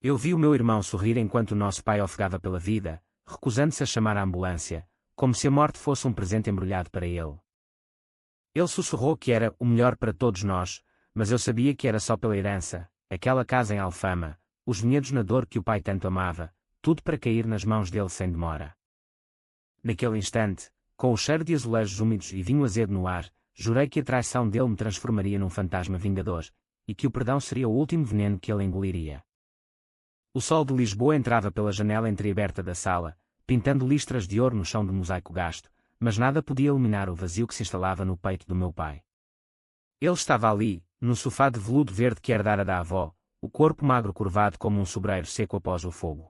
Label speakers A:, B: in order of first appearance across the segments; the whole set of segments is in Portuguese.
A: Eu vi o meu irmão sorrir enquanto o nosso pai ofegava pela vida, recusando-se a chamar a ambulância, como se a morte fosse um presente embrulhado para ele. Ele sussurrou que era o melhor para todos nós, mas eu sabia que era só pela herança, aquela casa em Alfama, os vinhedos na dor que o pai tanto amava, tudo para cair nas mãos dele sem demora. Naquele instante, com o cheiro de azulejos úmidos e vinho azedo no ar, jurei que a traição dele me transformaria num fantasma vingador, e que o perdão seria o último veneno que ele engoliria. O sol de Lisboa entrava pela janela entreaberta da sala, pintando listras de ouro no chão de mosaico gasto, mas nada podia iluminar o vazio que se instalava no peito do meu pai. Ele estava ali, no sofá de veludo verde que herdara da avó, o corpo magro curvado como um sobreiro seco após o fogo.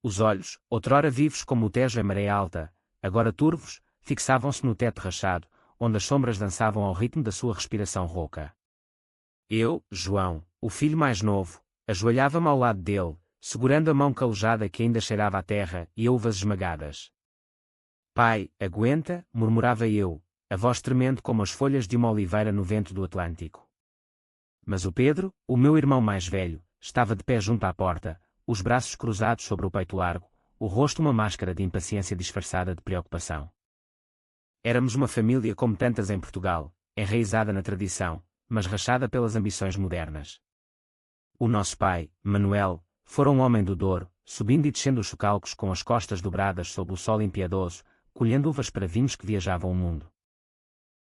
A: Os olhos, outrora vivos como o Tejo em maré alta, agora turvos, fixavam-se no teto rachado, onde as sombras dançavam ao ritmo da sua respiração rouca. Eu, João, o filho mais novo, ajoelhava-me ao lado dele, segurando a mão calejada que ainda cheirava a terra e a uvas esmagadas. Pai, aguenta, murmurava eu, a voz tremendo como as folhas de uma oliveira no vento do Atlântico. Mas o Pedro, o meu irmão mais velho, estava de pé junto à porta, os braços cruzados sobre o peito largo, o rosto uma máscara de impaciência disfarçada de preocupação. Éramos uma família como tantas em Portugal, enraizada na tradição, mas rachada pelas ambições modernas. O nosso pai, Manuel, fora um homem do Douro, subindo e descendo os socalcos com as costas dobradas sob o sol impiedoso, colhendo uvas para vinhos que viajavam o mundo.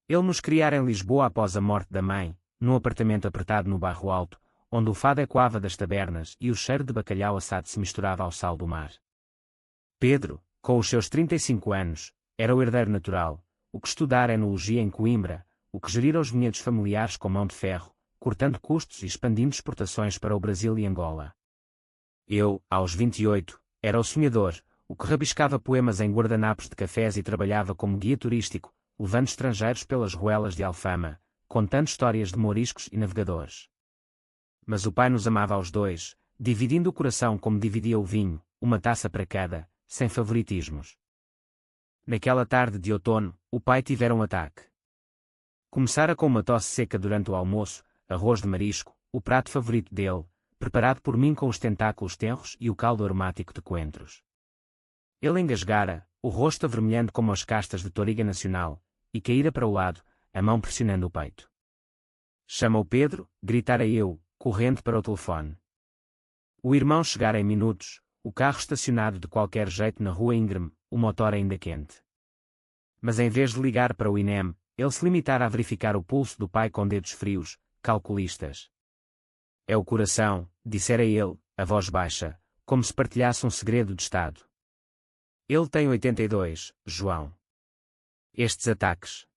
A: Ele nos criara em Lisboa após a morte da mãe, num apartamento apertado no Bairro Alto, onde o fado ecoava das tabernas e o cheiro de bacalhau assado se misturava ao sal do mar. Pedro, com os seus 35 anos, era o herdeiro natural, o que estudara enologia em Coimbra, o que gerira os vinhedos familiares com mão de ferro, cortando custos e expandindo exportações para o Brasil e Angola. Eu, aos 28, era o sonhador, o que rabiscava poemas em guardanapos de cafés e trabalhava como guia turístico, levando estrangeiros pelas ruelas de Alfama, contando histórias de mouriscos e navegadores. Mas o pai nos amava aos dois, dividindo o coração como dividia o vinho, uma taça para cada, sem favoritismos. Naquela tarde de outono, o pai tivera um ataque. Começara com uma tosse seca durante o almoço, arroz de marisco, o prato favorito dele, preparado por mim com os tentáculos tenros e o caldo aromático de coentros. Ele engasgara, o rosto avermelhando como as castas de toriga nacional, e caíra para o lado, a mão pressionando o peito. Chama o Pedro, gritara eu, correndo para o telefone. O irmão chegara em minutos, o carro estacionado de qualquer jeito na rua íngreme, o motor ainda quente. Mas em vez de ligar para o INEM, ele se limitara a verificar o pulso do pai com dedos frios, calculistas. É o coração, dissera ele, a voz baixa, como se partilhasse um segredo de Estado. Ele tem 82, João. Estes ataques.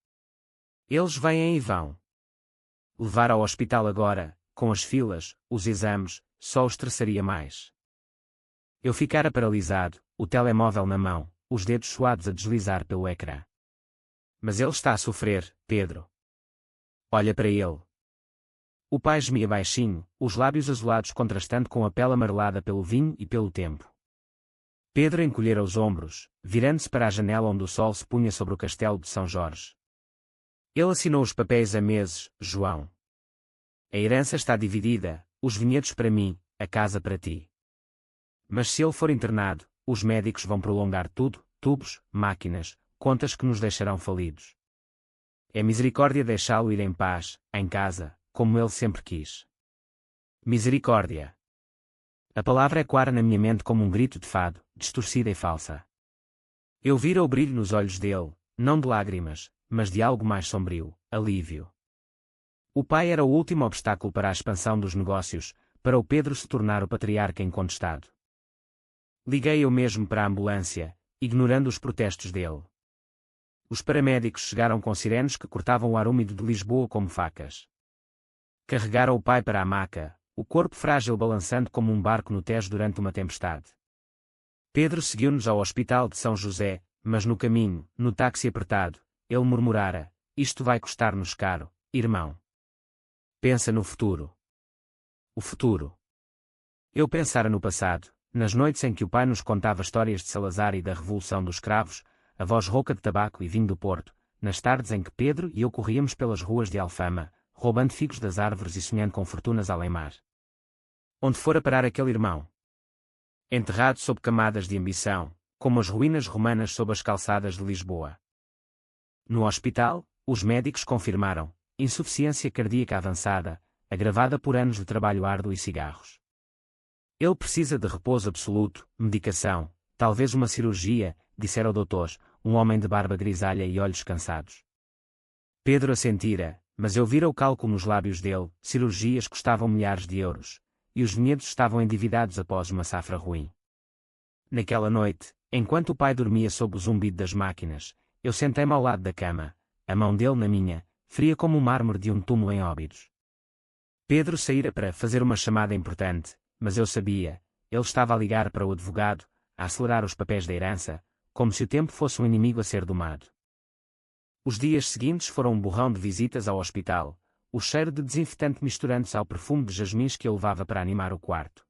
A: Eles vêm e vão. Levar ao hospital agora, com as filas, os exames, só o estressaria mais. Eu ficara paralisado, o telemóvel na mão, os dedos suados a deslizar pelo ecrã. Mas ele está a sofrer, Pedro. Olha para ele. O pai gemia baixinho, os lábios azulados contrastando com a pele amarelada pelo vinho e pelo tempo. Pedro encolhera os ombros, virando-se para a janela onde o sol se punha sobre o castelo de São Jorge. Ele assinou os papéis há meses, João. A herança está dividida, os vinhedos para mim, a casa para ti. Mas se ele for internado, os médicos vão prolongar tudo, tubos, máquinas, contas que nos deixarão falidos. É misericórdia deixá-lo ir em paz, em casa, como ele sempre quis. Misericórdia. A palavra ecoara na minha mente como um grito de fado, distorcida e falsa. Eu vira o brilho nos olhos dele, não de lágrimas, mas de algo mais sombrio, alívio. O pai era o último obstáculo para a expansão dos negócios, para o Pedro se tornar o patriarca incontestado. Liguei eu mesmo para a ambulância, ignorando os protestos dele. Os paramédicos chegaram com sirenes que cortavam o ar úmido de Lisboa como facas. Carregaram o pai para a maca, o corpo frágil balançando como um barco no Tejo durante uma tempestade. Pedro seguiu-nos ao hospital de São José, mas no caminho, no táxi apertado, ele murmurara: isto vai custar-nos caro, irmão. Pensa no futuro. O futuro. Eu pensara no passado, nas noites em que o pai nos contava histórias de Salazar e da Revolução dos Cravos, a voz rouca de tabaco e vinho do Porto, nas tardes em que Pedro e eu corríamos pelas ruas de Alfama, roubando figos das árvores e sonhando com fortunas além mar. Onde fora parar aquele irmão? Enterrado sob camadas de ambição, como as ruínas romanas sob as calçadas de Lisboa. No hospital, os médicos confirmaram insuficiência cardíaca avançada, agravada por anos de trabalho árduo e cigarros. Ele precisa de repouso absoluto, medicação, talvez uma cirurgia, dissera o doutor, um homem de barba grisalha e olhos cansados. Pedro assentira, mas eu vira o cálculo nos lábios dele, cirurgias custavam milhares de euros, e os vinhedos estavam endividados após uma safra ruim. Naquela noite, enquanto o pai dormia sob o zumbido das máquinas, eu sentei-me ao lado da cama, a mão dele na minha, fria como o mármore de um túmulo em Óbidos. Pedro saíra para fazer uma chamada importante, mas eu sabia, ele estava a ligar para o advogado, a acelerar os papéis da herança, como se o tempo fosse um inimigo a ser domado. Os dias seguintes foram um borrão de visitas ao hospital, o cheiro de desinfetante misturando-se ao perfume de jasmins que eu levava para animar o quarto.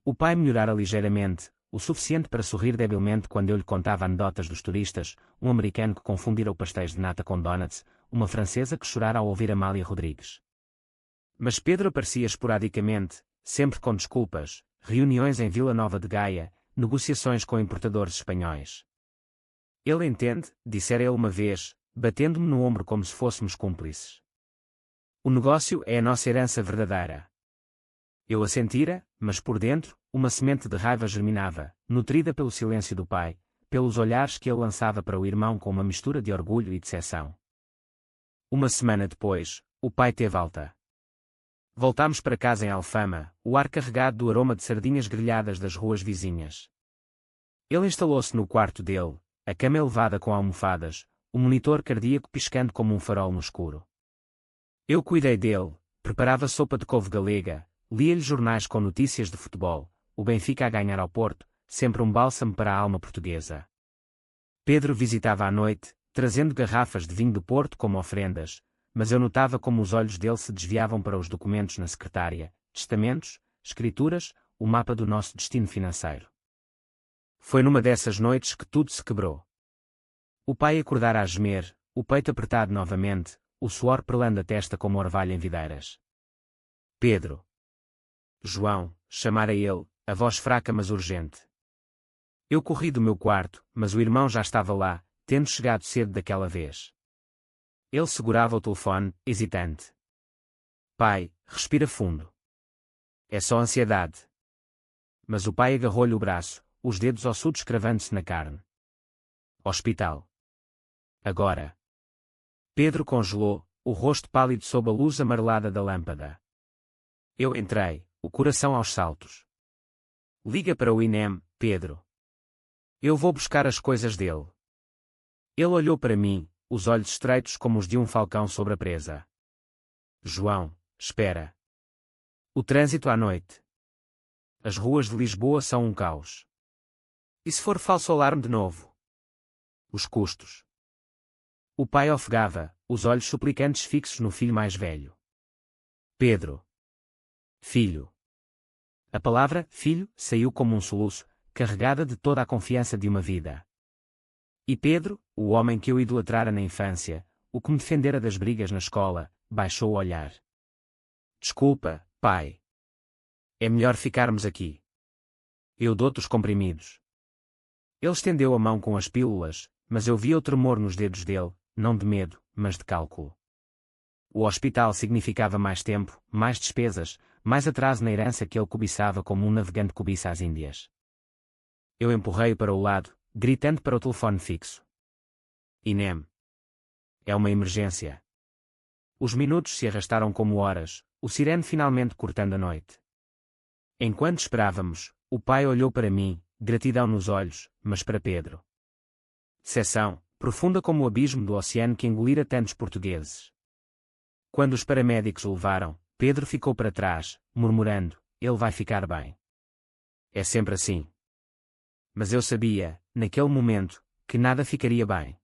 A: O pai melhorara ligeiramente, o suficiente para sorrir debilmente quando eu lhe contava anedotas dos turistas, um americano que confundira o pastéis de nata com donuts, uma francesa que chorara ao ouvir Amália Rodrigues. Mas Pedro aparecia esporadicamente, sempre com desculpas, reuniões em Vila Nova de Gaia, negociações com importadores espanhóis. Ele entende, dissera ele uma vez, batendo-me no ombro como se fôssemos cúmplices. O negócio é a nossa herança verdadeira. Eu assentira, mas por dentro, uma semente de raiva germinava, nutrida pelo silêncio do pai, pelos olhares que ele lançava para o irmão com uma mistura de orgulho e decepção. Uma semana depois, o pai teve alta. Voltámos para casa em Alfama, o ar carregado do aroma de sardinhas grelhadas das ruas vizinhas. Ele instalou-se no quarto dele, a cama elevada com almofadas, o monitor cardíaco piscando como um farol no escuro. Eu cuidei dele, preparava sopa de couve galega, lia-lhe jornais com notícias de futebol, o Benfica a ganhar ao Porto, sempre um bálsamo para a alma portuguesa. Pedro visitava à noite, trazendo garrafas de vinho do Porto como ofrendas, mas eu notava como os olhos dele se desviavam para os documentos na secretária, testamentos, escrituras, o mapa do nosso destino financeiro. Foi numa dessas noites que tudo se quebrou. O pai acordara a gemer, o peito apertado novamente, o suor perlando a testa como orvalho em videiras. Pedro. João, chamara ele, a voz fraca mas urgente. Eu corri do meu quarto, mas o irmão já estava lá, tendo chegado cedo daquela vez. Ele segurava o telefone, hesitante. Pai, respira fundo. É só ansiedade. Mas o pai agarrou-lhe o braço, os dedos ossudos cravando-se na carne. Hospital. Agora. Pedro congelou, o rosto pálido sob a luz amarelada da lâmpada. Eu entrei, o coração aos saltos. Liga para o INEM, Pedro. Eu vou buscar as coisas dele. Ele olhou para mim, os olhos estreitos como os de um falcão sobre a presa. João, espera. O trânsito à noite. As ruas de Lisboa são um caos. E se for falso alarme de novo? Os custos. O pai ofegava, os olhos suplicantes fixos no filho mais velho. Pedro. Filho. A palavra filho saiu como um soluço, carregada de toda a confiança de uma vida. E Pedro, o homem que eu idolatrara na infância, o que me defendera das brigas na escola, baixou o olhar. Desculpa, pai. É melhor ficarmos aqui. Eu dou-te os comprimidos. Ele estendeu a mão com as pílulas, mas eu via o tremor nos dedos dele, não de medo, mas de cálculo. O hospital significava mais tempo, mais despesas, mais atraso na herança que ele cobiçava como um navegante cobiça as Índias. Eu empurrei-o para o lado, gritando para o telefone fixo. INEM. É uma emergência. Os minutos se arrastaram como horas, o sirene finalmente cortando a noite. Enquanto esperávamos, o pai olhou para mim, gratidão nos olhos, mas para Pedro. Decepção, profunda como o abismo do oceano que engolira tantos portugueses. Quando os paramédicos o levaram, Pedro ficou para trás, murmurando, ele vai ficar bem. É sempre assim. Mas eu sabia, naquele momento, que nada ficaria bem.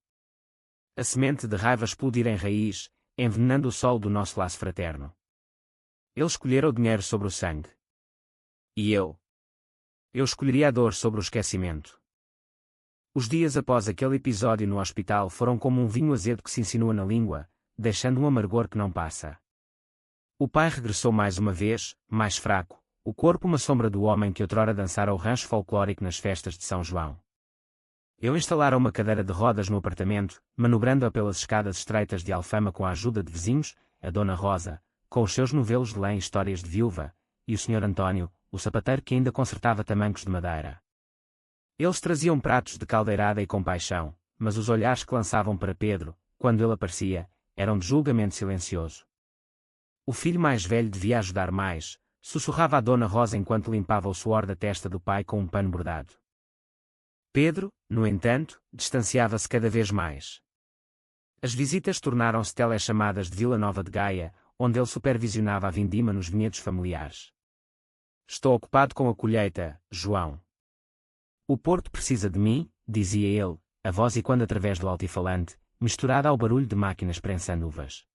A: A semente de raiva explodira em raiz, envenenando o solo do nosso laço fraterno. Ele escolhera o dinheiro sobre o sangue. E eu? Eu escolheria a dor sobre o esquecimento. Os dias após aquele episódio no hospital foram como um vinho azedo que se insinua na língua, deixando um amargor que não passa. O pai regressou mais uma vez, mais fraco, o corpo uma sombra do homem que outrora dançara o rancho folclórico nas festas de São João. Eu instalara uma cadeira de rodas no apartamento, manobrando-a pelas escadas estreitas de Alfama com a ajuda de vizinhos, a Dona Rosa, com os seus novelos de lã e histórias de viúva, e o Sr. Antônio, o sapateiro que ainda consertava tamancos de madeira. Eles traziam pratos de caldeirada e compaixão, mas os olhares que lançavam para Pedro, quando ele aparecia, eram de julgamento silencioso. O filho mais velho devia ajudar mais, sussurrava a Dona Rosa enquanto limpava o suor da testa do pai com um pano bordado. Pedro, no entanto, distanciava-se cada vez mais. As visitas tornaram-se telechamadas de Vila Nova de Gaia, onde ele supervisionava a vindima nos vinhedos familiares. Estou ocupado com a colheita, João. O Porto precisa de mim, dizia ele, a voz ecoando através do altifalante, misturada ao barulho de máquinas prensando uvas.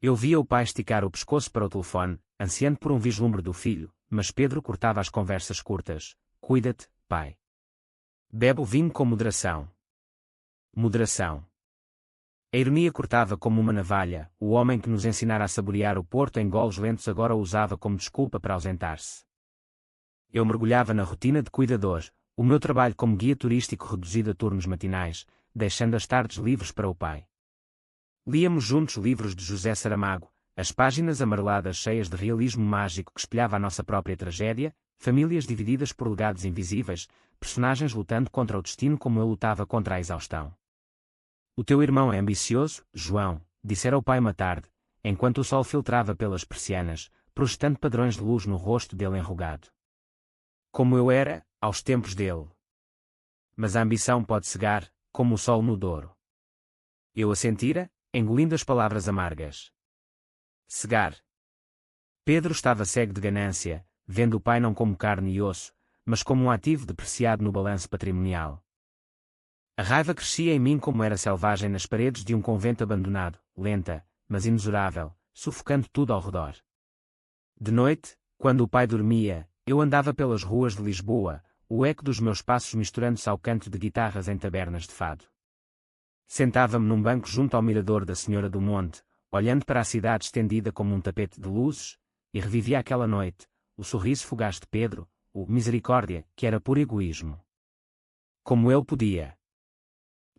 A: Eu via o pai esticar o pescoço para o telefone, ansiando por um vislumbre do filho, mas Pedro cortava as conversas curtas. Cuida-te, pai. Bebe o vinho com moderação. Moderação. A ironia cortava como uma navalha, o homem que nos ensinara a saborear o Porto em golos lentos agora o usava como desculpa para ausentar-se. Eu mergulhava na rotina de cuidador, o meu trabalho como guia turístico reduzido a turnos matinais, deixando as tardes livres para o pai. Líamos juntos livros de José Saramago, as páginas amareladas cheias de realismo mágico que espelhava a nossa própria tragédia, famílias divididas por legados invisíveis, personagens lutando contra o destino como eu lutava contra a exaustão. O teu irmão é ambicioso, João, dissera o pai uma tarde, enquanto o sol filtrava pelas persianas, projetando padrões de luz no rosto dele enrugado. Como eu era, aos tempos dele. Mas a ambição pode cegar, como o sol no Douro. Eu assentira, engolindo as palavras amargas. Cegar. Pedro estava cego de ganância, vendo o pai não como carne e osso, mas como um ativo depreciado no balanço patrimonial. A raiva crescia em mim como era selvagem nas paredes de um convento abandonado, lenta, mas inexorável, sufocando tudo ao redor. De noite, quando o pai dormia, eu andava pelas ruas de Lisboa, o eco dos meus passos misturando-se ao canto de guitarras em tabernas de fado. Sentava-me num banco junto ao mirador da Senhora do Monte, olhando para a cidade estendida como um tapete de luzes, e revivia aquela noite, o sorriso fugaz de Pedro, o misericórdia, que era puro egoísmo. Como ele podia.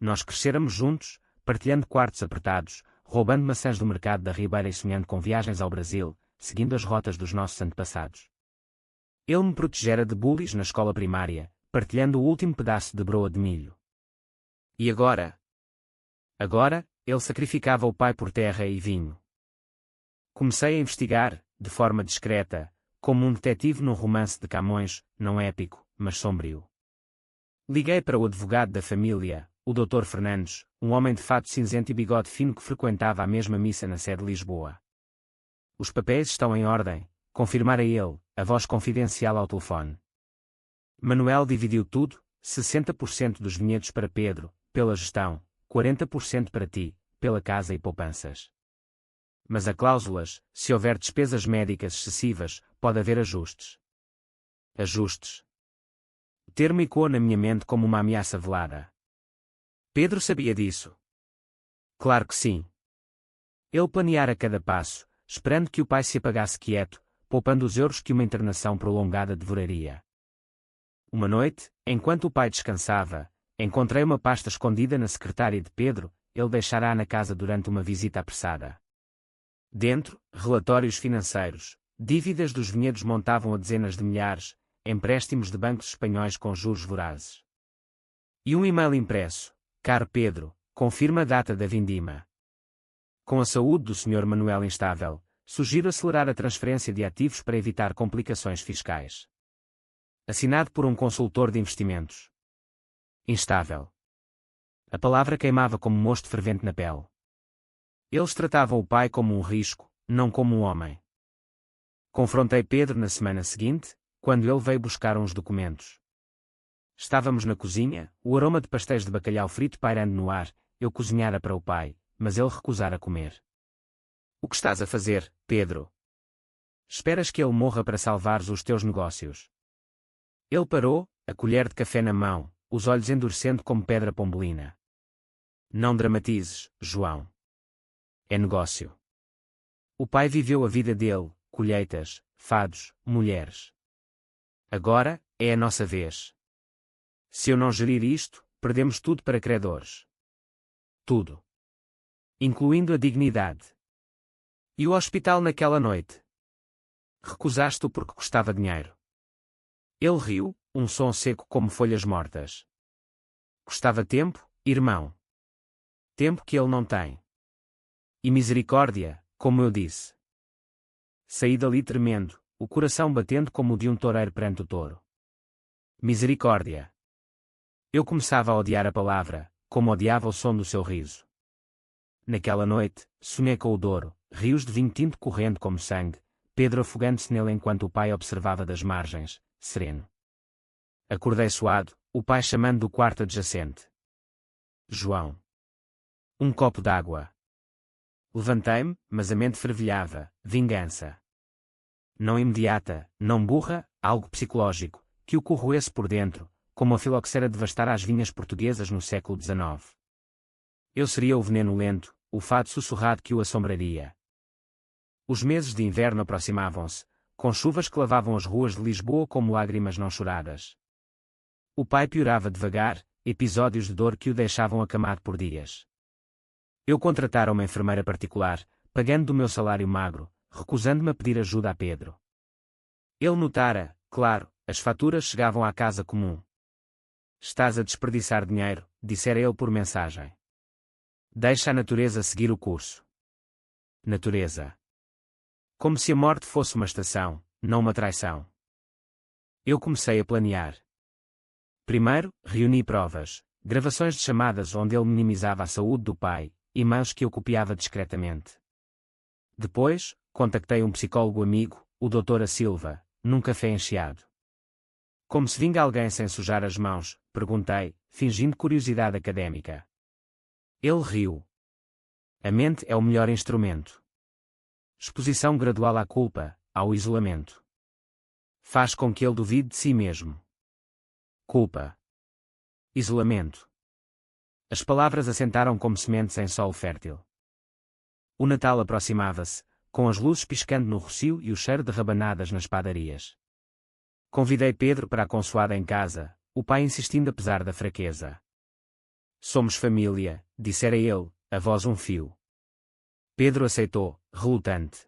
A: Nós crescéramos juntos, partilhando quartos apertados, roubando maçãs do mercado da Ribeira e sonhando com viagens ao Brasil, seguindo as rotas dos nossos antepassados. Ele me protegera de bullies na escola primária, partilhando o último pedaço de broa de milho. E agora? Agora, ele sacrificava o pai por terra e vinho. Comecei a investigar, de forma discreta, como um detetive num romance de Camões, não épico, mas sombrio. Liguei para o advogado da família, o Dr. Fernandes, um homem de fato cinzento e bigode fino que frequentava a mesma missa na sede de Lisboa. Os papéis estão em ordem, confirmara ele, a voz confidencial ao telefone. Manuel dividiu tudo, 60% dos vinhedos para Pedro, pela gestão, 40% para ti, pela casa e poupanças. Mas há cláusulas, se houver despesas médicas excessivas, pode haver ajustes. Ajustes. O termo ecoou na minha mente como uma ameaça velada. Pedro sabia disso. Claro que sim. Ele planeara cada passo, esperando que o pai se apagasse quieto, poupando os euros que uma internação prolongada devoraria. Uma noite, enquanto o pai descansava, encontrei uma pasta escondida na secretária de Pedro, ele deixara-a na casa durante uma visita apressada. Dentro, relatórios financeiros, dívidas dos vinhedos montavam a dezenas de milhares, empréstimos de bancos espanhóis com juros vorazes. E um e-mail impresso: caro Pedro, confirma a data da vindima. Com a saúde do Sr. Manuel instável, sugiro acelerar a transferência de ativos para evitar complicações fiscais. Assinado por um consultor de investimentos. Instável. A palavra queimava como mosto fervente na pele. Eles tratavam o pai como um risco, não como um homem. Confrontei Pedro na semana seguinte, quando ele veio buscar uns documentos. Estávamos na cozinha, o aroma de pastéis de bacalhau frito pairando no ar, eu cozinhara para o pai, mas ele recusara comer. O que estás a fazer, Pedro? Esperas que ele morra para salvares os teus negócios? Ele parou, a colher de café na mão, os olhos endurecendo como pedra pombolina. Não dramatizes, João. É negócio. O pai viveu a vida dele, colheitas, fados, mulheres. Agora, é a nossa vez. Se eu não gerir isto, perdemos tudo para credores. Tudo. Incluindo a dignidade. E o hospital naquela noite? Recusaste-o porque custava dinheiro. Ele riu, um som seco como folhas mortas. Custava tempo, irmão. Tempo que ele não tem. E misericórdia, como eu disse. Saí dali tremendo, o coração batendo como o de um toureiro perante o touro. Misericórdia. Eu começava a odiar a palavra, como odiava o som do seu riso. Naquela noite, sonhei com o Douro, rios de vinho tinto correndo como sangue, Pedro afogando-se nele enquanto o pai observava das margens, sereno. Acordei suado, o pai chamando do quarto adjacente. João. Um copo d'água. Levantei-me, mas a mente fervilhava, vingança. Não imediata, não burra, algo psicológico, que o corroesse por dentro, como a filoxera devastara as vinhas portuguesas no século XIX. Eu seria o veneno lento, o fado sussurrado que o assombraria. Os meses de inverno aproximavam-se, com chuvas que lavavam as ruas de Lisboa como lágrimas não choradas. O pai piorava devagar, episódios de dor que o deixavam acamado por dias. Eu contratara uma enfermeira particular, pagando do meu salário magro, recusando-me a pedir ajuda a Pedro. Ele notara, claro, as faturas chegavam à casa comum. Estás a desperdiçar dinheiro, dissera ele por mensagem. Deixa a natureza seguir o curso. Natureza. Como se a morte fosse uma estação, não uma traição. Eu comecei a planear. Primeiro, reuni provas, gravações de chamadas onde ele minimizava a saúde do pai, e-mails que eu copiava discretamente. Depois, contactei um psicólogo amigo, o Dr. Silva, num café encheado. Como se vinga alguém sem sujar as mãos, perguntei, fingindo curiosidade académica. Ele riu. A mente é o melhor instrumento. Exposição gradual à culpa, ao isolamento. Faz com que ele duvide de si mesmo. Culpa. Isolamento. As palavras assentaram como sementes em solo fértil. O Natal aproximava-se, com as luzes piscando no rocio e o cheiro de rabanadas nas padarias. Convidei Pedro para a consoada em casa, o pai insistindo apesar da fraqueza. Somos família, dissera ele, a voz um fio. Pedro aceitou, relutante.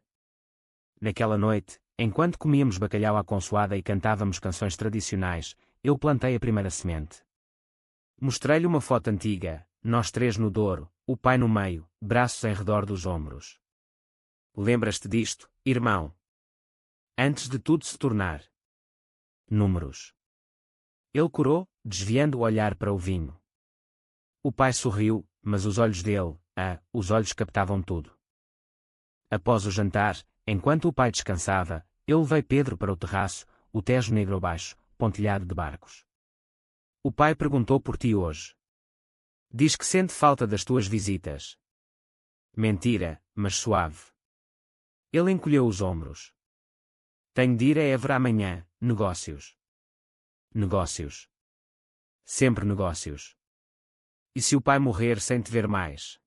A: Naquela noite, enquanto comíamos bacalhau à consoada e cantávamos canções tradicionais, eu plantei a primeira semente. Mostrei-lhe uma foto antiga, nós três no Douro, o pai no meio, braços em redor dos ombros. Lembras-te disto, irmão? Antes de tudo se tornar. Números. Ele corou, desviando o olhar para o vinho. O pai sorriu, mas os olhos dele, os olhos captavam tudo. Após o jantar, enquanto o pai descansava, eu levei Pedro para o terraço, o Tejo negro abaixo, pontilhado de barcos. O pai perguntou por ti hoje. Diz que sente falta das tuas visitas. Mentira, mas suave. Ele encolheu os ombros. Tenho de ir a Évora amanhã, negócios. Negócios. Sempre negócios. E se o pai morrer sem te ver mais?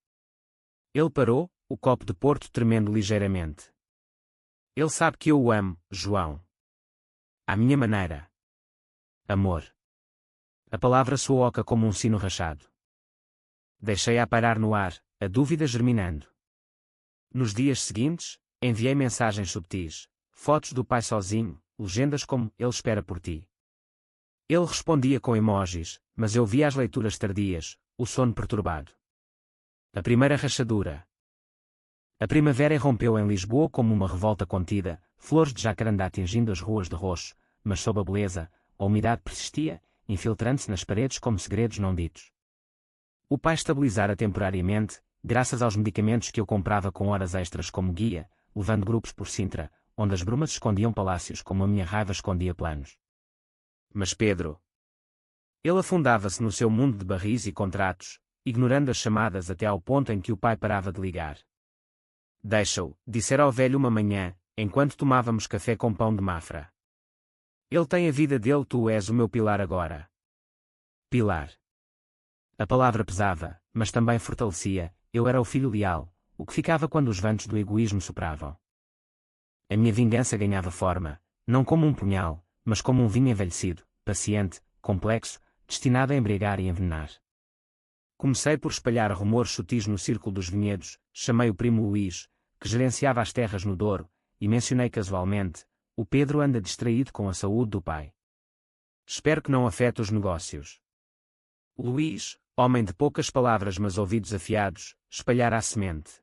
A: Ele parou, o copo de Porto tremendo ligeiramente. Ele sabe que eu o amo, João. À minha maneira. Amor. A palavra soou oca como um sino rachado. Deixei-a pairar no ar, a dúvida germinando. Nos dias seguintes, enviei mensagens subtis, fotos do pai sozinho, legendas como "Ele espera por ti". Ele respondia com emojis, mas eu via as leituras tardias, o sono perturbado. A primeira rachadura. A primavera irrompeu em Lisboa como uma revolta contida, flores de jacarandá atingindo as ruas de roxo, mas sob a beleza, a umidade persistia, infiltrando-se nas paredes como segredos não ditos. O pai estabilizara temporariamente, graças aos medicamentos que eu comprava com horas extras como guia, levando grupos por Sintra, onde as brumas escondiam palácios como a minha raiva escondia planos. Mas Pedro. Ele afundava-se no seu mundo de barris e contratos, ignorando as chamadas até ao ponto em que o pai parava de ligar. Deixa-o, dissera ao velho uma manhã, enquanto tomávamos café com pão de Mafra. Ele tem a vida dele, tu és o meu pilar agora. Pilar. A palavra pesava, mas também fortalecia, eu era o filho leal, o que ficava quando os ventos do egoísmo sopravam. a minha vingança ganhava forma, não como um punhal, mas como um vinho envelhecido, paciente, complexo, destinado a embriagar e envenenar. Comecei por espalhar rumores sutis no círculo dos vinhedos, chamei o primo Luís, que gerenciava as terras no Douro, e mencionei casualmente: o Pedro anda distraído com a saúde do pai. Espero que não afete os negócios. Luís, homem de poucas palavras mas ouvidos afiados, espalhara a semente.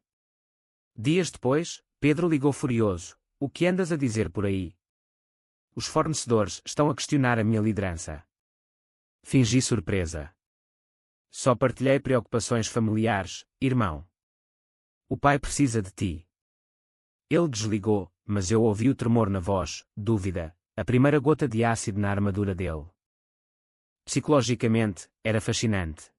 A: Dias depois, Pedro ligou furioso: o que andas a dizer por aí? Os fornecedores estão a questionar a minha liderança. Fingi surpresa. Só partilhei preocupações familiares, irmão. O pai precisa de ti. Ele desligou, mas eu ouvi o tremor na voz, dúvida, a primeira gota de ácido na armadura dele. Psicologicamente, era fascinante.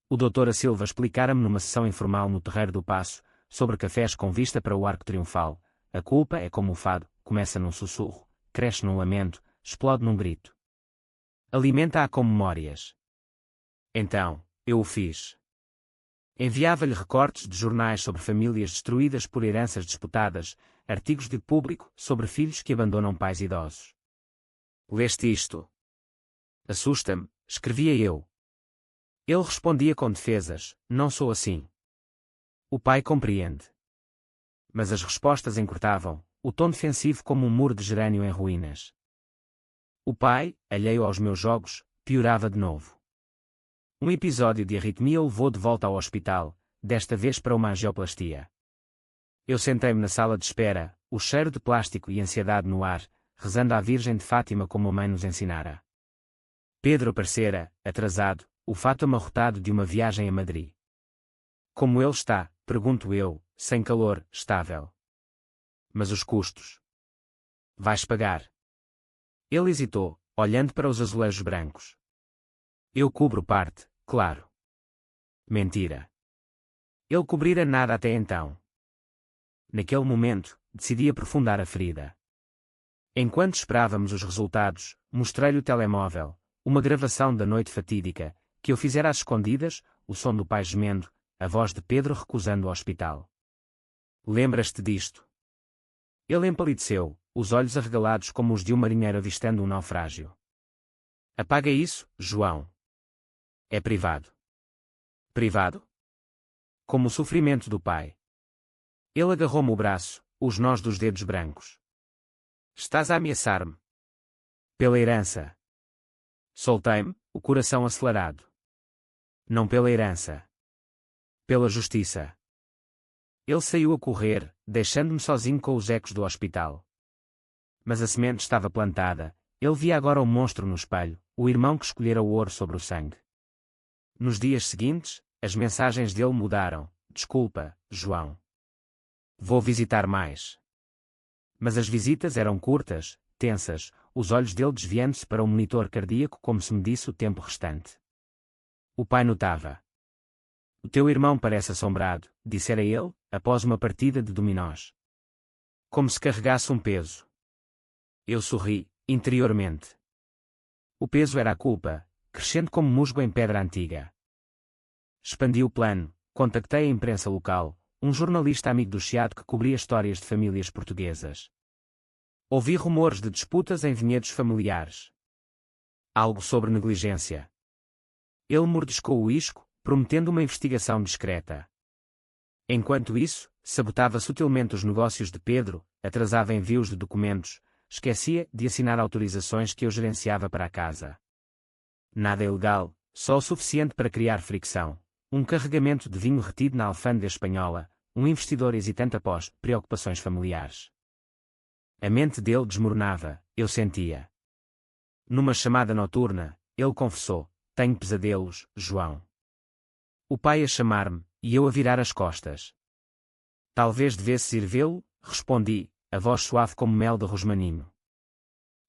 A: O Dr. Silva explicara-me numa sessão informal no Terreiro do Paço, sobre cafés com vista para o Arco Triunfal: a culpa é como o fado, começa num sussurro, cresce num lamento, explode num grito. Alimenta-a com memórias. Então, eu o fiz. Enviava-lhe recortes de jornais sobre famílias destruídas por heranças disputadas, artigos de público sobre filhos que abandonam pais idosos. Leste isto? Assusta-me, escrevia eu. Ele respondia com defesas: não sou assim. O pai compreende. Mas as respostas encurtavam, o tom defensivo como um muro de gerânio em ruínas. O pai, alheio aos meus jogos, piorava de novo. Um episódio de arritmia o levou de volta ao hospital, desta vez para uma angioplastia. Eu sentei-me na sala de espera, o cheiro de plástico e ansiedade no ar, rezando à Virgem de Fátima como a mãe nos ensinara. Pedro aparecera, atrasado, o fato amarrotado de uma viagem a Madrid. Como ele está, pergunto eu, sem calor, estável. Mas os custos? Vais pagar. Ele hesitou, olhando para os azulejos brancos. Eu cubro parte, claro. Mentira. Ele cobrira nada até então. Naquele momento, decidi aprofundar a ferida. Enquanto esperávamos os resultados, mostrei-lhe o telemóvel, uma gravação da noite fatídica, que eu fizera às escondidas, o som do pai gemendo, a voz de Pedro recusando o hospital. Lembras-te disto? Ele empalideceu, os olhos arregalados como os de um marinheiro avistando um naufrágio. Apaga isso, João. É privado. Privado? Como o sofrimento do pai. Ele agarrou-me o braço, os nós dos dedos brancos. Estás a ameaçar-me? Pela herança. Soltei-me, o coração acelerado. Não pela herança. Pela justiça. Ele saiu a correr, deixando-me sozinho com os ecos do hospital. Mas a semente estava plantada, ele via agora o monstro no espelho, o irmão que escolhera o ouro sobre o sangue. Nos dias seguintes, as mensagens dele mudaram: desculpa, João. Vou visitar mais. Mas as visitas eram curtas, tensas, os olhos dele desviando-se para o monitor cardíaco como se medisse o tempo restante. O pai notava. O teu irmão parece assombrado, dissera ele, após uma partida de dominós. Como se carregasse um peso. Eu sorri, interiormente. O peso era a culpa, crescendo como musgo em pedra antiga. Expandi o plano, contactei a imprensa local, um jornalista amigo do Chiado que cobria histórias de famílias portuguesas. Ouvi rumores de disputas em vinhedos familiares. Algo sobre negligência. Ele mordiscou o isco, prometendo uma investigação discreta. Enquanto isso, sabotava sutilmente os negócios de Pedro, atrasava envios de documentos, esquecia de assinar autorizações que eu gerenciava para a casa. Nada ilegal, só o suficiente para criar fricção. Um carregamento de vinho retido na alfândega espanhola, um investidor hesitante após preocupações familiares. A mente dele desmoronava, eu sentia. Numa chamada noturna, ele confessou: tenho pesadelos, João. O pai a chamar-me, e eu a virar as costas. Talvez devesse ir vê-lo, respondi, a voz suave como mel de rosmaninho.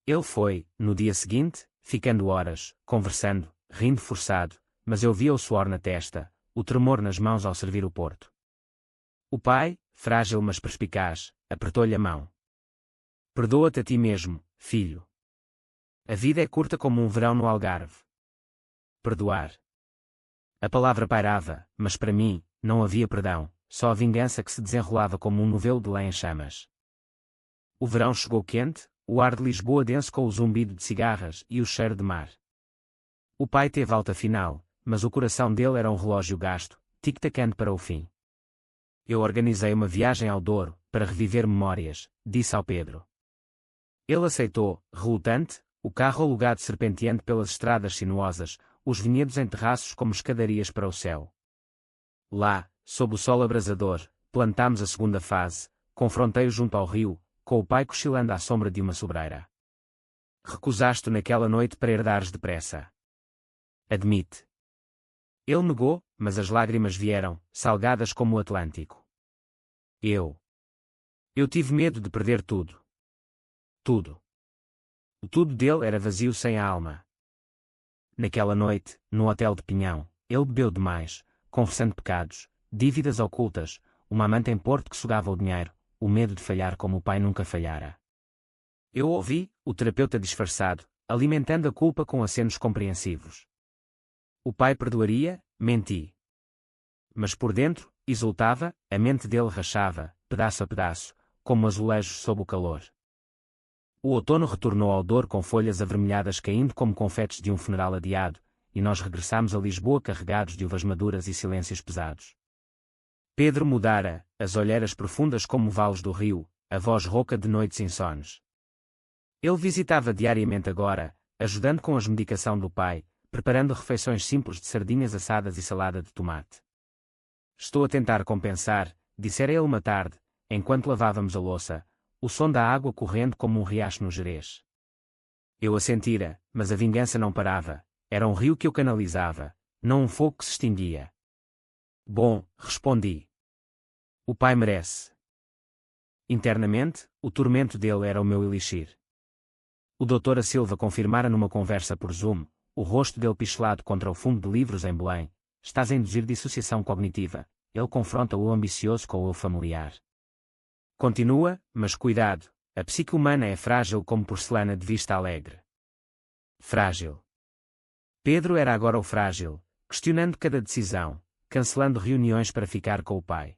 A: Ele foi, no dia seguinte, ficando horas, conversando, rindo forçado, mas eu via o suor na testa, o tremor nas mãos ao servir o porto. O pai, frágil mas perspicaz, apertou-lhe a mão. Perdoa-te a ti mesmo, filho. A vida é curta como um verão no Algarve. Perdoar. A palavra pairava, mas para mim, não havia perdão, só a vingança que se desenrolava como um novelo de lã em chamas. O verão chegou quente, o ar de Lisboa denso com o zumbido de cigarras e o cheiro de mar. O pai teve alta final, mas o coração dele era um relógio gasto, tic-tacando para o fim. Eu organizei uma viagem ao Douro, para reviver memórias, disse ao Pedro. Ele aceitou, relutante, o carro alugado serpenteando pelas estradas sinuosas, os vinhedos em terraços como escadarias para o céu. Lá, sob o sol abrasador, plantámos a segunda fase, confrontei-o junto ao rio, com o pai cochilando à sombra de uma sobreira. Recusaste naquela noite para herdares depressa. Admite. Ele negou, mas as lágrimas vieram, salgadas como o Atlântico. Eu tive medo de perder tudo. Tudo. O tudo dele era vazio sem a alma. Naquela noite, no hotel de Pinhão, ele bebeu demais, confessando pecados, dívidas ocultas, uma amante em Porto que sugava o dinheiro, o medo de falhar como o pai nunca falhara. Eu ouvi, o terapeuta disfarçado, alimentando a culpa com acenos compreensivos. O pai perdoaria, menti. Mas por dentro, exultava, a mente dele rachava, pedaço a pedaço, como azulejos sob o calor. O outono retornou ao Douro com folhas avermelhadas caindo como confetes de um funeral adiado, e nós regressámos a Lisboa carregados de uvas maduras e silêncios pesados. Pedro mudara, as olheiras profundas como valos do rio, a voz rouca de noites insones. Ele visitava diariamente agora, ajudando com a medicação do pai, preparando refeições simples de sardinhas assadas e salada de tomate. Estou a tentar compensar, dissera ele uma tarde, enquanto lavávamos a louça, o som da água correndo como um riacho no Gerês. Eu assentira, mas a vingança não parava, era um rio que eu canalizava, não um fogo que se extinguia. Bom, respondi. O pai merece. Internamente, o tormento dele era o meu elixir. O Dr. Silva confirmara numa conversa por Zoom, o rosto dele pichelado contra o fundo de livros em Belém. Estás a induzir dissociação cognitiva. Ele confronta o ambicioso com o familiar. Continua, mas cuidado, a psique humana é frágil como porcelana de vista alegre. Frágil. Pedro era agora o frágil, questionando cada decisão, cancelando reuniões para ficar com o pai.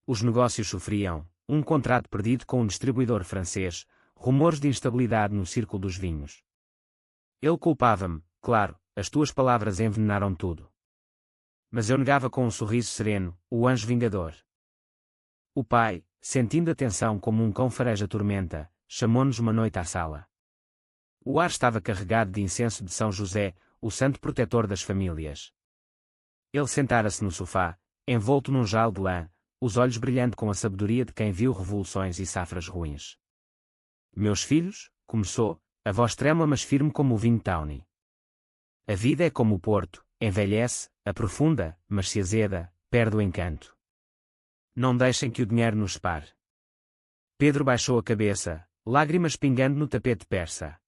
A: Os negócios sofriam, um contrato perdido com um distribuidor francês, rumores de instabilidade no círculo dos vinhos. Ele culpava-me, claro, as tuas palavras envenenaram tudo. Mas eu negava com um sorriso sereno, o anjo vingador. O pai, sentindo a tensão como um cão fareja tormenta, chamou-nos uma noite à sala. O ar estava carregado de incenso de São José, o santo protetor das famílias. Ele sentara-se no sofá, envolto num jal de lã, os olhos brilhando com a sabedoria de quem viu revoluções e safras ruins. Meus filhos, começou, a voz trêmula mas firme como o vinho Tawny. A vida é como o porto, envelhece, aprofunda, mas se azeda, perde o encanto. Não deixem que o dinheiro nos separe. Pedro baixou a cabeça, lágrimas pingando no tapete persa.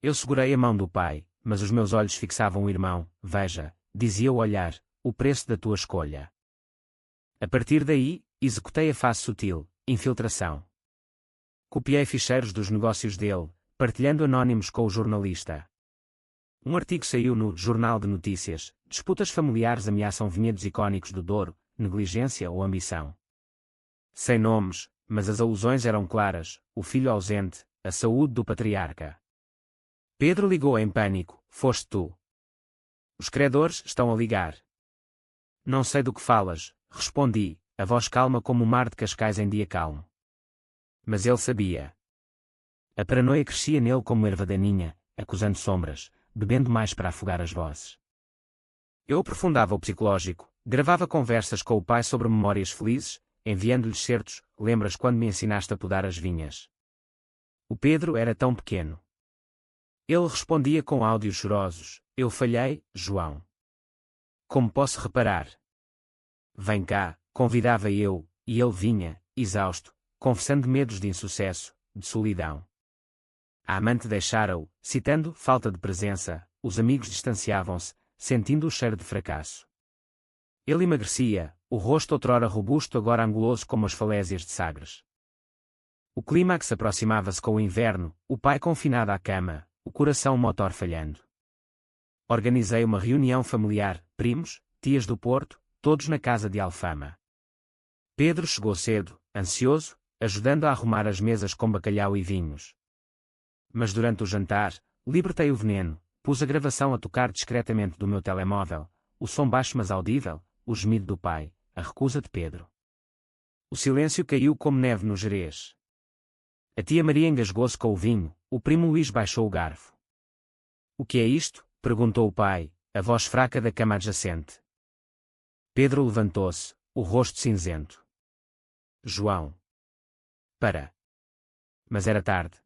A: Eu segurei a mão do pai, mas os meus olhos fixavam o irmão. Veja, dizia o olhar, o preço da tua escolha. A partir daí, executei a face sutil, infiltração. Copiei ficheiros dos negócios dele, partilhando anónimos com o jornalista. Um artigo saiu no Jornal de Notícias: disputas familiares ameaçam vinhedos icónicos do Douro, negligência ou ambição. Sem nomes, mas as alusões eram claras: o filho ausente, a saúde do patriarca. Pedro ligou em pânico: foste tu. Os credores estão a ligar. Não sei do que falas, respondi, a voz calma como o mar de Cascais em dia calmo. Mas ele sabia. A paranoia crescia nele como erva daninha, acusando sombras, bebendo mais para afogar as vozes. Eu aprofundava o psicológico, gravava conversas com o pai sobre memórias felizes, enviando-lhes certos: lembras quando me ensinaste a podar as vinhas? O Pedro era tão pequeno. Ele respondia com áudios chorosos: eu falhei, João. Como posso reparar? Vem cá, convidava eu, e ele vinha, exausto, confessando medos de insucesso, de solidão. A amante deixara-o, citando falta de presença, os amigos distanciavam-se, sentindo o cheiro de fracasso. Ele emagrecia, o rosto outrora robusto agora anguloso como as falésias de Sagres. O clímax aproximava-se com o inverno, o pai confinado à cama, o coração motor falhando. Organizei uma reunião familiar, primos, tias do Porto, todos na casa de Alfama. Pedro chegou cedo, ansioso, ajudando a arrumar as mesas com bacalhau e vinhos. Mas durante o jantar, libertei o veneno, pus a gravação a tocar discretamente do meu telemóvel, o som baixo mas audível, o gemido do pai, a recusa de Pedro. O silêncio caiu como neve no Gerês. A tia Maria engasgou-se com o vinho, o primo Luís baixou o garfo. O que é isto? Perguntou o pai, a voz fraca da cama adjacente. Pedro levantou-se, o rosto cinzento. João. Para. Mas era tarde.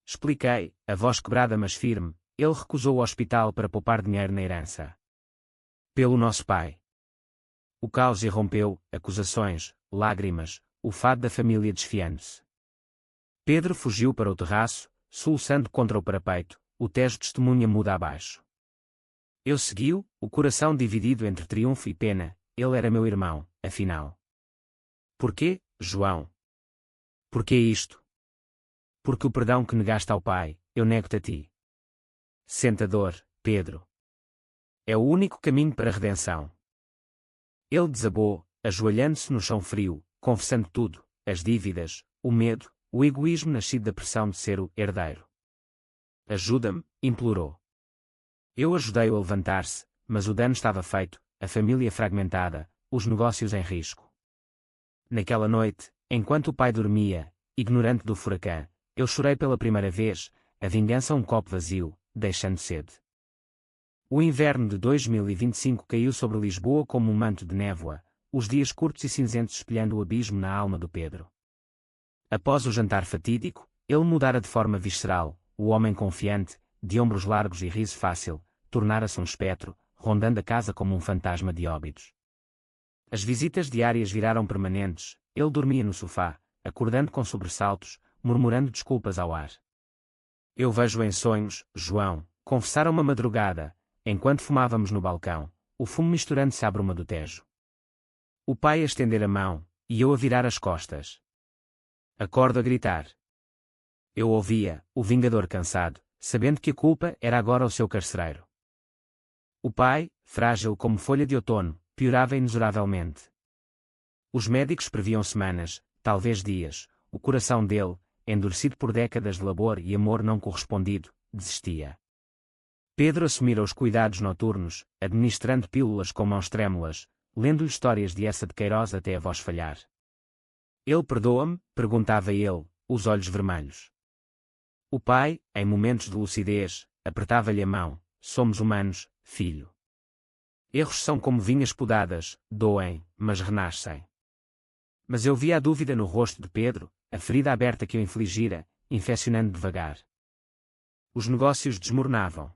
A: Expliquei, a voz quebrada mas firme, ele recusou o hospital para poupar dinheiro na herança. Pelo nosso pai. O caos irrompeu, acusações, lágrimas, o fado da família desfiando-se. Pedro fugiu para o terraço, soluçando contra o parapeito, o Tejo testemunha muda abaixo. Eu segui-o, o coração dividido entre triunfo e pena, ele era meu irmão, afinal. Porquê, João? Porquê isto? Porque o perdão que negaste ao pai, eu nego-te a ti. Sente a dor, Pedro. É o único caminho para a redenção. Ele desabou, ajoelhando-se no chão frio, confessando tudo, as dívidas, o medo, o egoísmo nascido da pressão de ser o herdeiro. Ajuda-me, implorou. Eu ajudei-o a levantar-se, mas o dano estava feito, a família fragmentada, os negócios em risco. Naquela noite, enquanto o pai dormia, ignorante do furacão, eu chorei pela primeira vez, a vingança um copo vazio, deixando sede. O inverno de 2025 caiu sobre Lisboa como um manto de névoa, os dias curtos e cinzentos espelhando o abismo na alma do Pedro. Após o jantar fatídico, ele mudara de forma visceral, o homem confiante, de ombros largos e riso fácil, tornara-se um espectro, rondando a casa como um fantasma de óbidos. As visitas diárias viraram permanentes, ele dormia no sofá, acordando com sobressaltos, murmurando desculpas ao ar. Eu vejo em sonhos, João, confessaram uma madrugada, enquanto fumávamos no balcão, o fumo misturando-se à bruma do Tejo. O pai a estender a mão, e eu a virar as costas. Acordo a gritar. Eu ouvia, o vingador cansado, sabendo que a culpa era agora o seu carcereiro. O pai, frágil como folha de outono, piorava inexoravelmente. Os médicos previam semanas, talvez dias, o coração dele, endurecido por décadas de labor e amor não correspondido, desistia. Pedro assumira os cuidados noturnos, administrando pílulas com mãos trêmulas, lendo histórias de Essa de Queiroz até a voz falhar. Ele perdoa-me? Perguntava ele, os olhos vermelhos. O pai, em momentos de lucidez, apertava-lhe a mão. Somos humanos, filho. Erros são como vinhas podadas, doem, mas renascem. Mas eu via a dúvida no rosto de Pedro, a ferida aberta que o infligira, infeccionando devagar. Os negócios desmoronavam.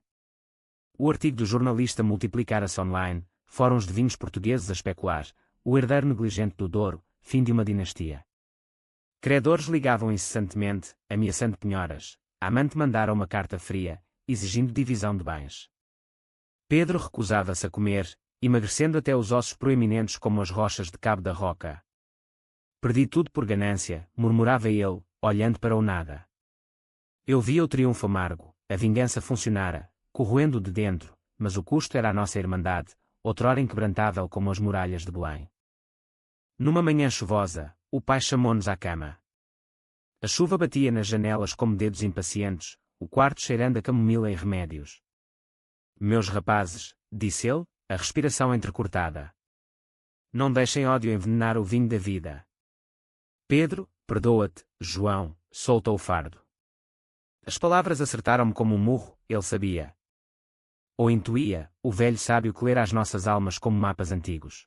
A: O artigo do jornalista multiplicara-se online, fóruns de vinhos portugueses a especular, o herdeiro negligente do Douro, fim de uma dinastia. Credores ligavam incessantemente, ameaçando penhoras. A amante mandara uma carta fria, exigindo divisão de bens. Pedro recusava-se a comer, emagrecendo até os ossos proeminentes como as rochas de Cabo da Roca. Perdi tudo por ganância, murmurava ele, olhando para o nada. Eu via o triunfo amargo, a vingança funcionara, corroendo de dentro, mas o custo era a nossa irmandade, outrora inquebrantável como as muralhas de Belém. Numa manhã chuvosa, o pai chamou-nos à cama. A chuva batia nas janelas como dedos impacientes, o quarto cheirando a camomila e remédios. Meus rapazes, disse ele, a respiração entrecortada. Não deixem ódio envenenar o vinho da vida. Pedro, perdoa-te, João, solta o fardo. As palavras acertaram-me como um murro, ele sabia. Ou intuía, o velho sábio que lera as nossas almas como mapas antigos.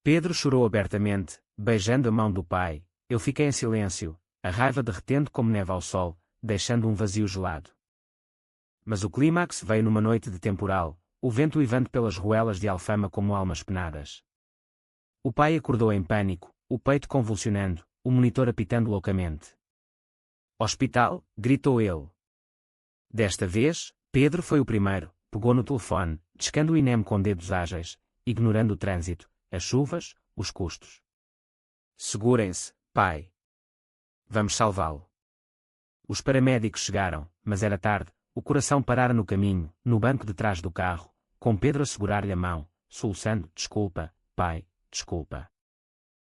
A: Pedro chorou abertamente, beijando a mão do pai. Eu fiquei em silêncio, a raiva derretendo como neve ao sol, deixando um vazio gelado. Mas o clímax veio numa noite de temporal, o vento uivando pelas ruelas de Alfama como almas penadas. O pai acordou em pânico, o peito convulsionando, o monitor apitando loucamente. Hospital, gritou ele. Desta vez, Pedro foi o primeiro, pegou no telefone, discando o INEM com dedos ágeis, ignorando o trânsito, as chuvas, os custos. Segurem-se, pai. Vamos salvá-lo. Os paramédicos chegaram, mas era tarde, o coração parara no caminho, no banco de trás do carro, com Pedro a segurar-lhe a mão, soluçando, desculpa, pai, desculpa.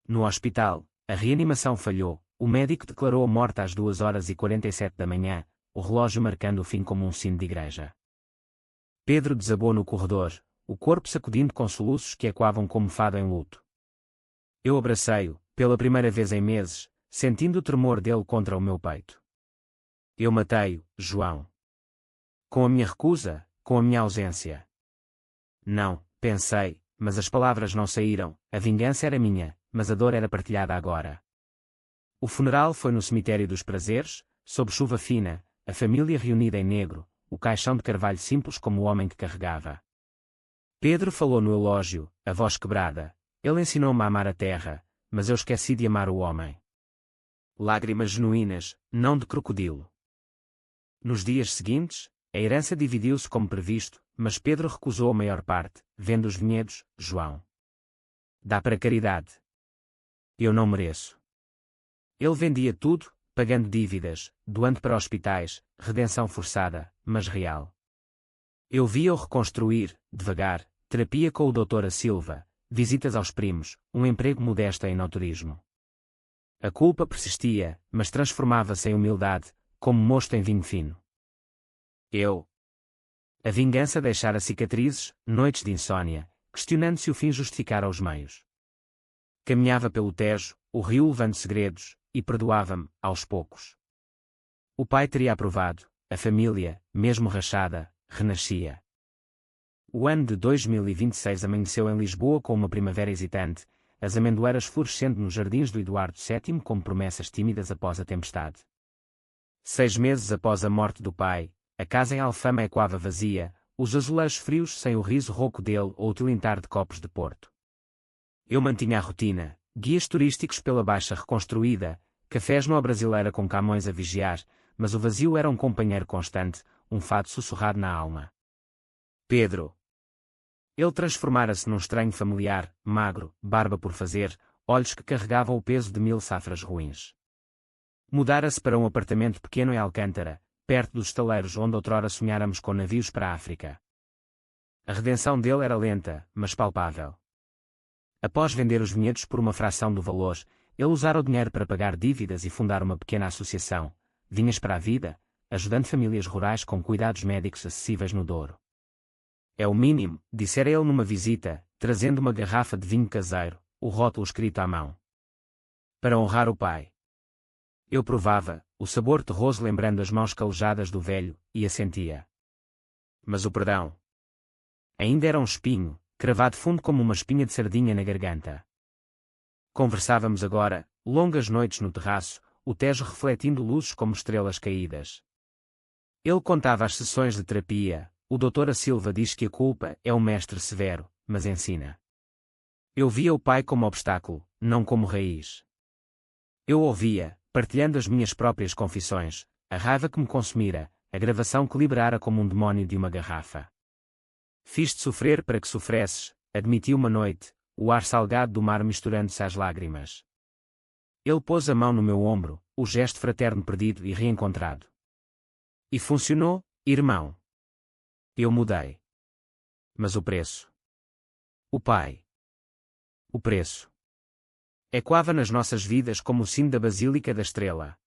A: No hospital, A reanimação falhou, o médico declarou-a morta às 2h47 da manhã, o relógio marcando o fim como um sino de igreja. Pedro desabou no corredor, o corpo sacudindo com soluços que ecoavam como fado em luto. Eu abracei-o, pela primeira vez em meses, sentindo o tremor dele contra o meu peito. Eu matei-o, João. Com a minha recusa, com a minha ausência. Não, pensei, mas as palavras não saíram, a vingança era minha, mas a dor era partilhada agora. O funeral foi no cemitério dos prazeres, sob chuva fina, a família reunida em negro, o caixão de carvalho simples como o homem que carregava. Pedro falou no elógio, a voz quebrada. Ele ensinou-me a amar a terra, mas eu esqueci de amar o homem. Lágrimas genuínas, não de crocodilo. Nos dias seguintes, a herança dividiu-se como previsto, mas Pedro recusou a maior parte, vendo os vinhedos, João. Dá para caridade. Eu não mereço. Ele vendia tudo, pagando dívidas, doando para hospitais, redenção forçada, mas real. Eu via-o reconstruir, devagar, terapia com o Dr. Silva, visitas aos primos, um emprego modesto em naturismo. A culpa persistia, mas transformava-se em humildade, como mosto em vinho fino. A vingança deixara cicatrizes, noites de insônia, questionando se o fim justificara os meios. Caminhava pelo Tejo, o rio levando segredos, e perdoava-me, aos poucos. O pai teria aprovado, a família, mesmo rachada, renascia. O ano de 2026 amanheceu em Lisboa com uma primavera hesitante, as amendoeiras florescendo nos jardins do Eduardo VII como promessas tímidas após a tempestade. 6 meses após a morte do pai, a casa em Alfama ecoava vazia, os azulejos frios sem o riso rouco dele ou o tilintar de copos de Porto. Eu mantinha a rotina, guias turísticos pela Baixa reconstruída, cafés numa brasileira com Camões a vigiar, mas o vazio era um companheiro constante, um fado sussurrado na alma. Pedro. Ele transformara-se num estranho familiar, magro, barba por fazer, olhos que carregavam o peso de 1000 safras ruins. Mudara-se para um apartamento pequeno em Alcântara, perto dos estaleiros onde outrora sonháramos com navios para a África. A redenção dele era lenta, mas palpável. Após vender os vinhedos por uma fração do valor, ele usara o dinheiro para pagar dívidas e fundar uma pequena associação, Vinhas para a Vida, ajudando famílias rurais com cuidados médicos acessíveis no Douro. É o mínimo, dissera ele numa visita, trazendo uma garrafa de vinho caseiro, o rótulo escrito à mão. Para honrar o pai. Eu provava, o sabor terroso lembrando as mãos calejadas do velho, e assentia. Mas o perdão ainda era um espinho, cravado fundo como uma espinha de sardinha na garganta. Conversávamos agora, longas noites no terraço, o Tejo refletindo luzes como estrelas caídas. Ele contava as sessões de terapia. O Dr. Silva diz que a culpa é um mestre severo, mas ensina. Eu via o pai como obstáculo, não como raiz. Eu ouvia, partilhando as minhas próprias confissões, a raiva que me consumira, a gravação que liberara como um demónio de uma garrafa. Fiz-te sofrer para que sofresses, admiti uma noite, o ar salgado do mar misturando-se às lágrimas. Ele pôs a mão no meu ombro, o gesto fraterno perdido e reencontrado. E funcionou, irmão. Eu mudei. Mas o preço? O pai. O preço. Ecoava nas nossas vidas como o sino da Basílica da Estrela.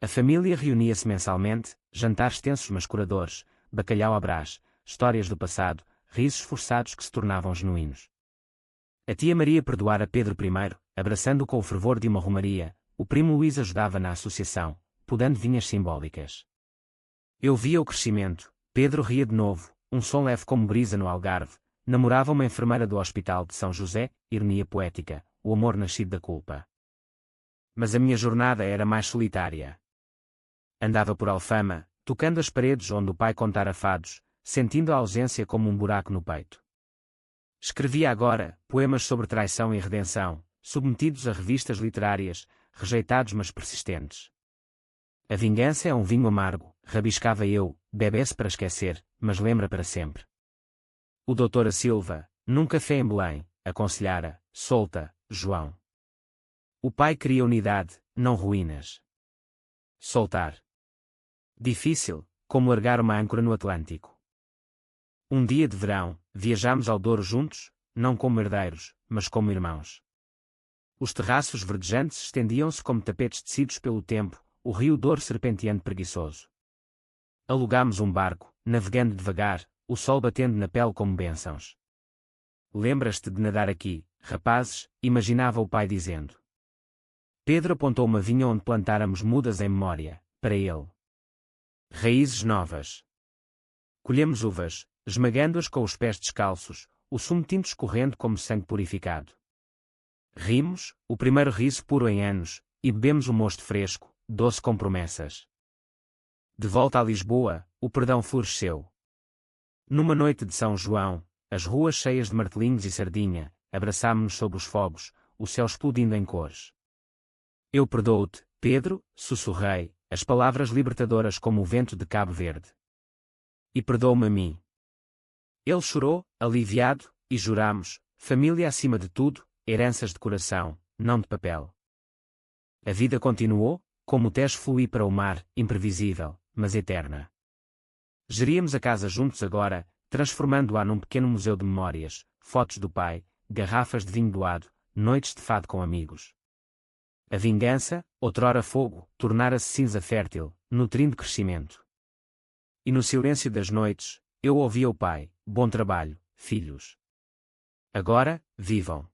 A: A família reunia-se mensalmente, jantares tensos mas curadores, bacalhau à brás, histórias do passado, risos forçados que se tornavam genuínos. A tia Maria perdoara Pedro I, abraçando-o com o fervor de uma romaria, o primo Luís ajudava na associação, podando vinhas simbólicas. Eu via o crescimento. Pedro ria de novo, um som leve como brisa no Algarve, namorava uma enfermeira do Hospital de São José, ironia poética, o amor nascido da culpa. Mas a minha jornada era mais solitária. Andava por Alfama, tocando as paredes onde o pai contara fados, sentindo a ausência como um buraco no peito. Escrevia agora, poemas sobre traição e redenção, submetidos a revistas literárias, rejeitados mas persistentes. A vingança é um vinho amargo, rabiscava eu, bebe-se para esquecer, mas lembra para sempre. O Dr. Silva, num café em Belém, aconselhara, solta, João. O pai queria unidade, não ruínas. Soltar. Difícil, como largar uma âncora no Atlântico. Um dia de verão, viajámos ao Douro juntos, não como herdeiros, mas como irmãos. Os terraços verdejantes estendiam-se como tapetes tecidos pelo tempo, o rio Douro serpenteante preguiçoso. Alugámos um barco, navegando devagar, o sol batendo na pele como bênçãos. Lembras-te de nadar aqui, rapazes? Imaginava o pai dizendo. Pedro apontou uma vinha onde plantáramos mudas em memória, para ele. Raízes novas. Colhemos uvas, esmagando-as com os pés descalços, o sumo tinto escorrendo como sangue purificado. Rimos, o primeiro riso puro em anos, e bebemos o mosto fresco, doce com promessas. De volta a Lisboa, o perdão floresceu. Numa noite de São João, as ruas cheias de martelinhos e sardinha, abraçámo-nos sob os fogos, o céu explodindo em cores. Eu perdoo-te, Pedro, sussurrei, as palavras libertadoras como o vento de Cabo Verde. E perdoa-me a mim. Ele chorou, aliviado, e juramos, família acima de tudo, heranças de coração, não de papel. A vida continuou, como o Tejo flui para o mar, imprevisível, mas eterna. Geríamos a casa juntos agora, transformando-a num pequeno museu de memórias, fotos do pai, garrafas de vinho doado, noites de fado com amigos. A vingança, outrora fogo, tornara-se cinza fértil, nutrindo crescimento. E no silêncio das noites, eu ouvia o pai, bom trabalho, filhos. Agora, vivam.